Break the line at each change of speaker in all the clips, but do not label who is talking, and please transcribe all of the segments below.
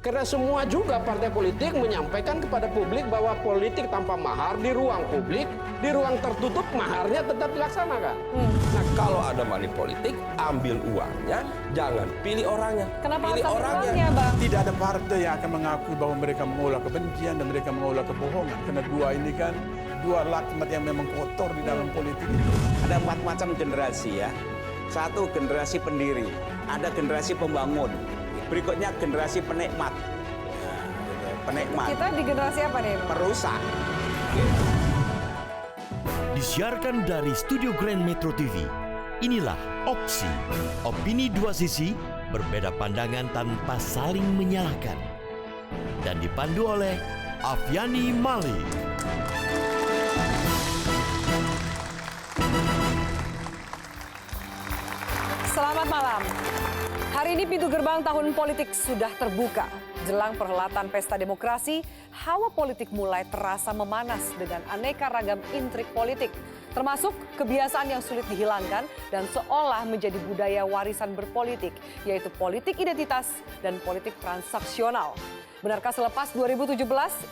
Karena semua juga partai politik menyampaikan kepada publik bahwa politik tanpa mahar di ruang publik, di ruang tertutup maharnya tetap dilaksanakan.
Nah, kalau ada money politik, ambil uangnya, jangan pilih orangnya.
Kenapa
pilih
harus
orangnya.
uangnya, Bang?
Tidak ada partai yang akan mengakui bahwa mereka mengolah kebencian dan mereka mengolah kebohongan. Karena dua ini kan dua laknat yang memang kotor di dalam politik itu.
Ada 4 macam generasi ya. Satu, generasi pendiri. Ada generasi pembangun. Berikutnya generasi penikmat. Penikmat.
Kita di generasi apa nih?
Perusak.
Disiarkan dari Studio Grand Metro TV. Inilah Opsi. Opini dua sisi, berbeda pandangan tanpa saling menyalahkan. Dan dipandu oleh Afiani Malik.
Selamat malam. Hari ini pintu gerbang tahun politik sudah terbuka. Jelang perhelatan pesta demokrasi, hawa politik mulai terasa memanas dengan aneka ragam intrik politik. Termasuk kebiasaan yang sulit dihilangkan dan seolah menjadi budaya warisan berpolitik, yaitu politik identitas dan politik transaksional. Benarkah selepas 2017,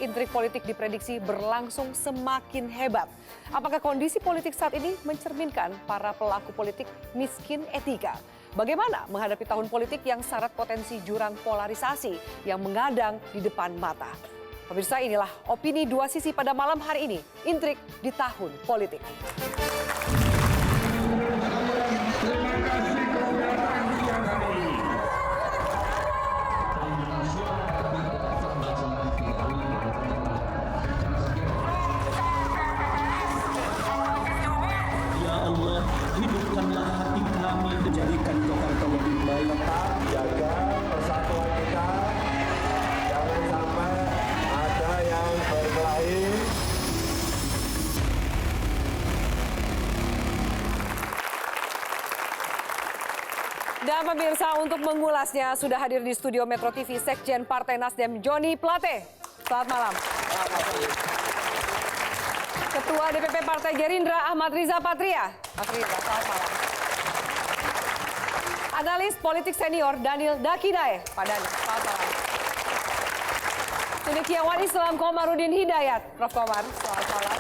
intrik politik diprediksi berlangsung semakin hebat? Apakah kondisi politik saat ini mencerminkan para pelaku politik miskin etika? Bagaimana menghadapi tahun politik yang syarat potensi jurang polarisasi yang mengadang di depan mata? Pemirsa, inilah opini dua sisi pada malam hari ini, intrik di tahun politik.
Hidupkanlah hati kami, menjadikan Jakarta lebih baik.
Jaga persatuan kita, jangan sampai ada yang berkelahi.
Dan pemirsa, untuk mengulasnya sudah hadir di studio Metro TV Sekjen Partai Nasdem Joni Plate. Selamat malam. Ketua DPP Partai Gerindra Ahmad Riza Patria. Mas Riza, selamat malam. Analis politik senior Daniel Dakidae. Pak Daniel, selamat malam. Cendekiawan Islam Komarudin Hidayat. Prof. Komar, selamat malam.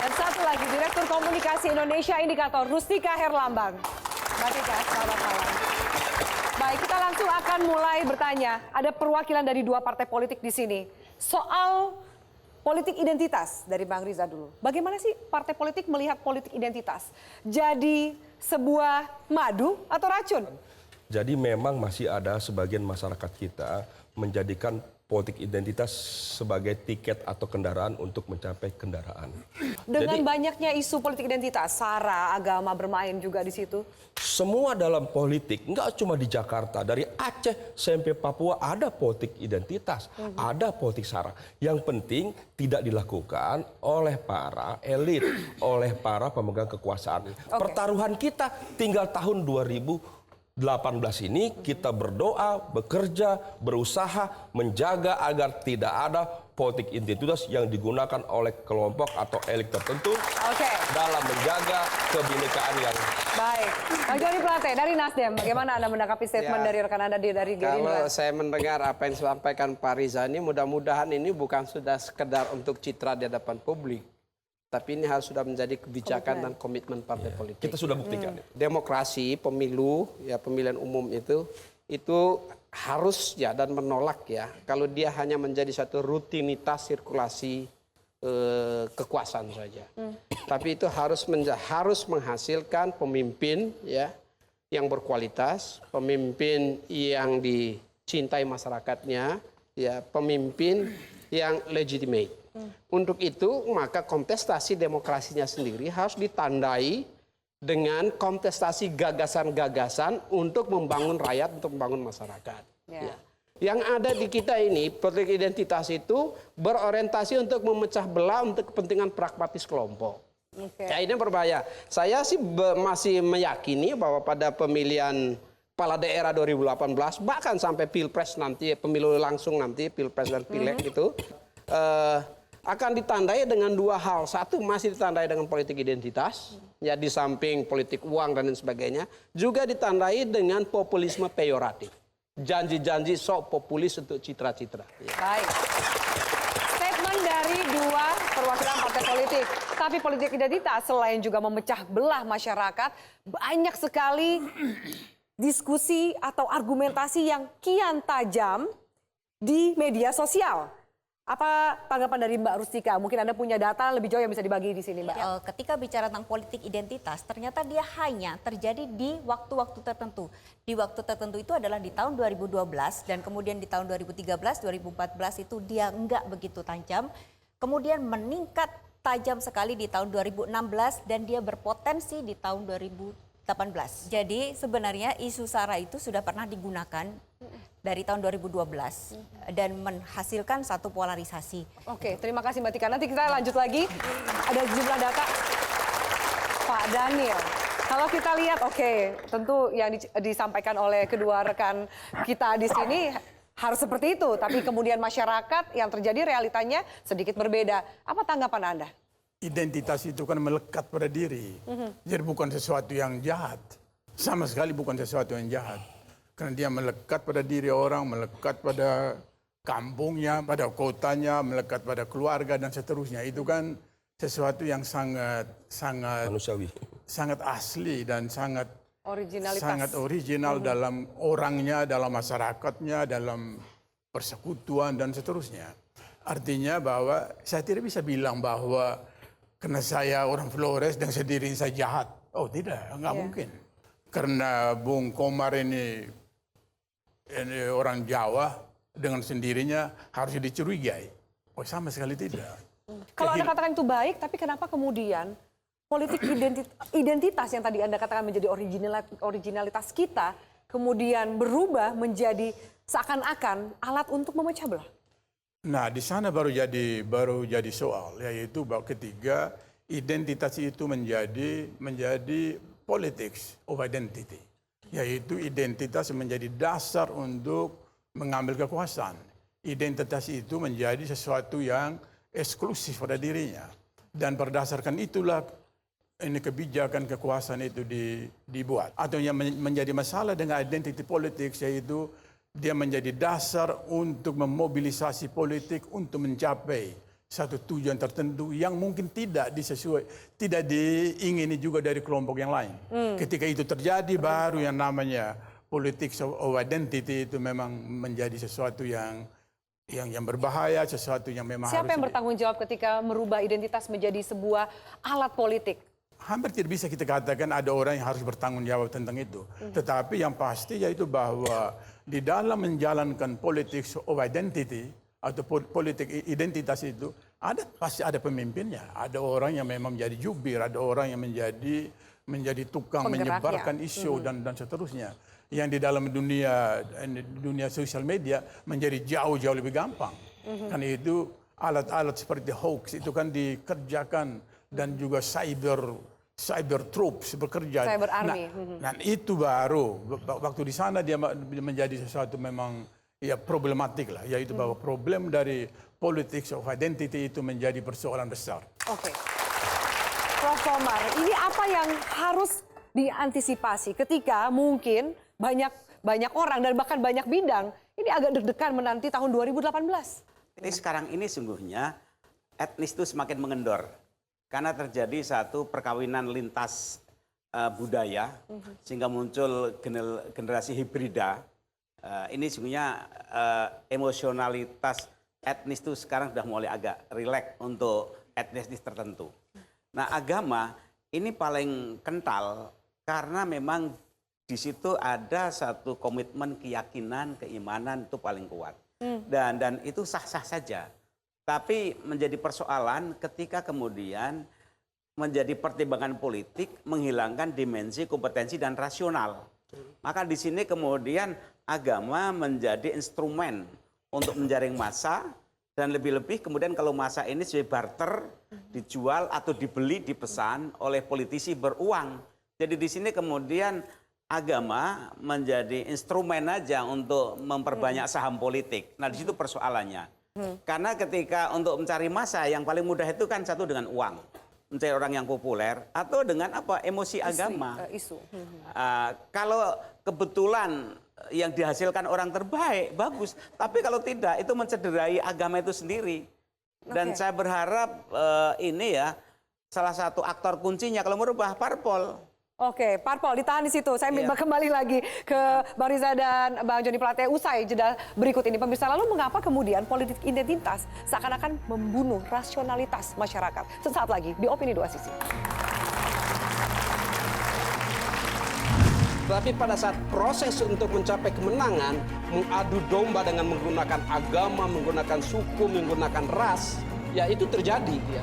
Dan satu lagi, Direktur Komunikasi Indonesia Indikator Rustika Herlambang. Mbak Tika, selamat malam. Baik, kita langsung akan mulai bertanya. Ada perwakilan dari dua partai politik di sini. Soal politik identitas dari Bang Riza dulu. Bagaimana sih partai politik melihat politik identitas? Jadi sebuah madu atau racun?
Jadi memang masih ada sebagian masyarakat kita menjadikan politik identitas sebagai tiket atau kendaraan untuk mencapai kendaraan.
Dengan
Jadi,
banyaknya isu politik identitas, SARA, agama bermain juga di situ.
semua dalam politik, nggak cuma di Jakarta, dari Aceh sampai Papua ada politik identitas, ada politik SARA. Yang penting tidak dilakukan oleh para elit, oleh para pemegang kekuasaan. Pertaruhan kita tinggal tahun 2018 ini kita berdoa, bekerja, berusaha, menjaga agar tidak ada politik identitas yang digunakan oleh kelompok atau elit tertentu dalam menjaga kebinekaan yang
baik. Bang Joni Plate dari Nasdem, bagaimana Anda menanggapi statement dari rekan Anda dari Gerindra?
Kalau saya mendengar apa yang disampaikan Pak Riza ini, mudah-mudahan ini bukan sudah sekedar untuk citra di hadapan publik. Tapi ini harus sudah menjadi kebijakan dan komitmen partai politik.
kita sudah buktikan.
Demokrasi, pemilu, ya pemilihan umum itu harus ya dan menolak ya kalau dia hanya menjadi satu rutinitas sirkulasi kekuasaan saja. Tapi itu harus menghasilkan pemimpin ya yang berkualitas, pemimpin yang dicintai masyarakatnya, ya pemimpin yang legitimate. Untuk itu maka kontestasi demokrasinya sendiri harus ditandai dengan kontestasi gagasan-gagasan untuk membangun rakyat, untuk membangun masyarakat. Ya. Yang ada di kita ini, politik identitas itu berorientasi untuk memecah belah untuk kepentingan pragmatis kelompok. Ya, ini berbahaya. Saya sih masih meyakini bahwa pada pemilihan kepala daerah 2018, bahkan sampai pilpres nanti, pemilu langsung nanti, pilpres dan pileg itu, akan ditandai dengan dua hal. Satu, masih ditandai dengan politik identitas, ya di samping politik uang dan lain sebagainya, juga ditandai dengan populisme peyoratif. janji-janji sok populis untuk citra-citra. Ya.
Baik. Statement dari dua perwakilan partai politik. Tapi politik identitas selain juga memecah belah masyarakat, banyak sekali diskusi atau argumentasi yang kian tajam di media sosial. Apa tanggapan dari Mbak Rustika? Mungkin Anda punya data lebih jauh yang bisa dibagi di sini, Mbak.
Ya, ketika bicara tentang politik identitas, ternyata dia hanya terjadi di waktu-waktu tertentu. Di waktu tertentu itu adalah di tahun 2012 dan kemudian di tahun 2013, 2014 itu dia enggak begitu tajam. Kemudian meningkat tajam sekali di tahun 2016 dan dia berpotensi di tahun 2018. Jadi sebenarnya isu SARA itu sudah pernah digunakan dari tahun 2012 dan menghasilkan satu polarisasi.
Oke, terima kasih Mbak Tika. Nanti kita lanjut lagi. Ada jumlah data. Pak Daniel, kalau kita lihat, oke, tentu yang disampaikan oleh kedua rekan kita di sini harus seperti itu. Tapi kemudian masyarakat yang terjadi realitanya sedikit berbeda. Apa tanggapan Anda?
Identitas itu kan melekat pada diri. Jadi bukan sesuatu yang jahat. Sama sekali bukan sesuatu yang jahat. Karena dia melekat pada diri orang, melekat pada kampungnya, pada kotanya, melekat pada keluarga dan seterusnya. Itu kan sesuatu yang sangat
Manusiawi.
sangat asli dan sangat original dalam orangnya, dalam masyarakatnya, dalam persekutuan dan seterusnya. Artinya bahwa saya tidak bisa bilang bahwa karena saya orang Flores dan sendiri saya jahat. Oh tidak, nggak mungkin. Karena Bung Komar ini orang Jawa dengan sendirinya harus dicurigai. Oh sama sekali tidak.
Kalau Anda katakan itu baik, tapi kenapa kemudian politik identitas yang tadi Anda katakan menjadi originalitas kita, kemudian berubah menjadi seakan-akan alat untuk memecah belah?
Nah di sana baru jadi soal, yaitu bahwa ketiga identitas itu menjadi politics of identity. Yaitu identitas menjadi dasar untuk mengambil kekuasaan. Identitas itu menjadi sesuatu yang eksklusif pada dirinya. Dan berdasarkan itulah ini kebijakan kekuasaan itu dibuat. Atau yang menjadi masalah dengan identity politics yaitu dia menjadi dasar untuk memobilisasi politik untuk mencapai satu tujuan tertentu yang mungkin tidak diingini juga dari kelompok yang lain. Ketika itu terjadi baru yang namanya politics of identity itu memang menjadi sesuatu yang berbahaya, sesuatu yang memang
Siapa yang bertanggung jawab ketika merubah identitas menjadi sebuah alat politik?
Hampir tidak bisa kita katakan ada orang yang harus bertanggung jawab tentang itu. Tetapi yang pasti yaitu bahwa di dalam menjalankan politics of identity atau politik identitas itu pasti ada pemimpinnya. Ada orang yang memang menjadi jubir, ada orang yang menjadi tukang menyebarkan isu dan seterusnya. Yang di dalam dunia sosial media menjadi jauh lebih gampang. Karena itu alat-alat seperti hoax itu kan dikerjakan dan juga cyber troops bekerja.
Cyber army.
Nah itu baru waktu di sana dia menjadi sesuatu memang ya problematik lah, yaitu bahwa problem dari politics of identity itu menjadi persoalan besar.
Oke. Prof. Komar, ini apa yang harus diantisipasi ketika mungkin banyak orang dan bahkan banyak bidang ini agak deg-degan menanti tahun 2018?
Jadi sekarang ini sungguhnya etnis itu semakin mengendor. Karena terjadi satu perkawinan lintas budaya sehingga muncul generasi hibrida. Ini sebenarnya emosionalitas etnis itu sekarang sudah mulai agak rileks untuk etnis tertentu. Nah agama ini paling kental karena memang di situ ada satu komitmen keyakinan, keimanan itu paling kuat. Dan itu sah-sah saja. Tapi menjadi persoalan ketika kemudian menjadi pertimbangan politik menghilangkan dimensi kompetensi dan rasional. Maka di sini kemudian agama menjadi instrumen untuk menjaring massa dan lebih-lebih kemudian kalau massa ini sebagai barter, dijual atau dibeli, dipesan oleh politisi beruang. Jadi di sini kemudian agama menjadi instrumen aja untuk memperbanyak saham politik. Nah di situ persoalannya. Karena ketika untuk mencari massa yang paling mudah itu kan satu dengan uang. Mencari orang yang populer atau dengan apa emosi agama.
Isu.
Kalau kebetulan yang dihasilkan orang terbaik, bagus. Tapi kalau tidak, itu mencederai agama itu sendiri. Dan saya berharap ini ya, salah satu aktor kuncinya kalau merubah parpol.
Oke, parpol ditahan di situ. Saya kembali lagi ke Bang Riza dan Bang Joni Plate usai jeda berikut ini. Pemirsa, lalu mengapa kemudian politik identitas seakan-akan membunuh rasionalitas masyarakat? Sesaat lagi di Opini Dua Sisi.
Tapi pada saat proses untuk mencapai kemenangan, mengadu domba dengan menggunakan agama, menggunakan suku, menggunakan ras, ya itu terjadi. Ya.